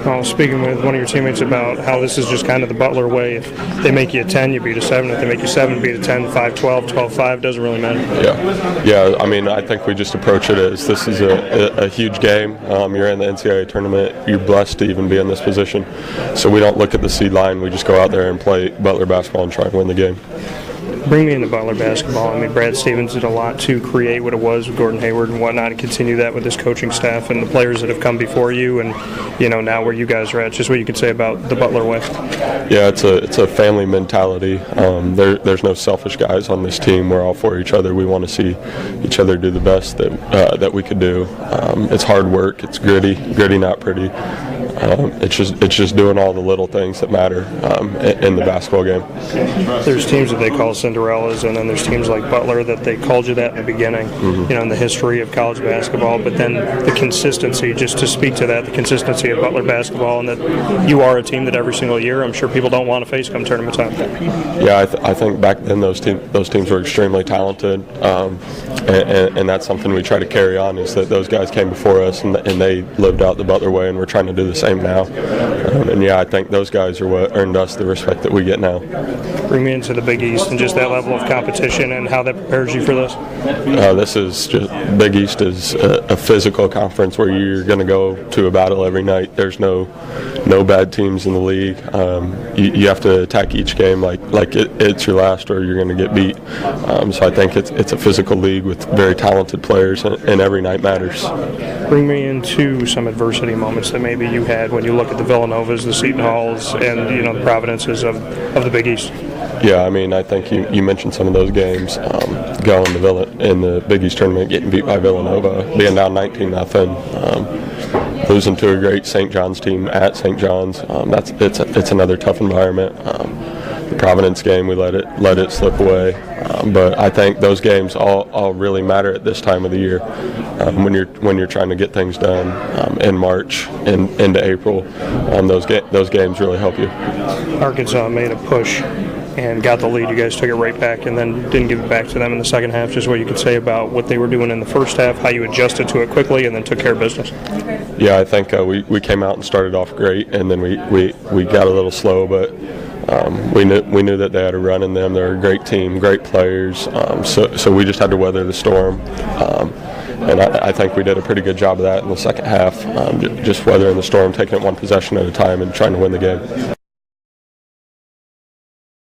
Well, speaking with one of your teammates about how this is just kind of the Butler way. If they make you a 10, you beat a 7. If they make you 7, beat a 10, 5-12, 12-5, doesn't really matter. Yeah. I mean, I think we just approach it as this is a huge game. You're in the NCAA tournament. You're blessed to even be in this position. So we don't look at the seed line. We just go out there and play Butler basketball and try and win the game. Bring me into Butler basketball. I mean, Brad Stevens did a lot to create what it was with Gordon Hayward and whatnot, and continue that with this coaching staff and the players that have come before you, and now where you guys are at. Just what you could say about the Butler way. Yeah, it's a family mentality. There's no selfish guys on this team. We're all for each other. We want to see each other do the best that we could do. It's hard work. It's gritty, not pretty. It's just doing all the little things that matter in the basketball game. There's teams that they call Cinderellas, and then there's teams like Butler that they called you that in the beginning, in the history of college basketball. But then the consistency, just to speak to that, the consistency of Butler basketball, and that you are a team that every single year, I'm sure people don't want to face come tournament time. Yeah, I think back then those teams were extremely talented, and that's something we try to carry on, is that those guys came before us and they lived out the Butler way, and we're trying to do the same now. I think those guys are what earned us the respect that we get now. Bring me into the Big East and just that level of competition and how that prepares you for this. This is just Big East is a physical conference where you're going to go to a battle every night. There's no bad teams in the league. You have to attack each game like it's your last, or you're going to get beat. So I think it's a physical league with very talented players, and every night matters. Bring me into some adversity moments that maybe you had when you look at the Villanovas, the Seton Halls, and the Providences of the Big East. Yeah, I mean, I think you mentioned some of those games. Going in the Big East tournament, getting beat by Villanova, being down 19-0, losing to a great St. John's team at St. John's. It's another tough environment. The Providence game, we let it slip away. But I think those games all really matter at this time of the year, when you're trying to get things done in March and into April. Those games really help you. Arkansas made a push and got the lead. You guys took it right back and then didn't give it back to them in the second half. Just what you could say about what they were doing in the first half, how you adjusted to it quickly, and then took care of business. Yeah, I think we came out and started off great, and then we got a little slow, but we knew that they had a run in them. They're a great team, great players, so we just had to weather the storm. And I think we did a pretty good job of that in the second half, just weathering the storm, taking it one possession at a time and trying to win the game.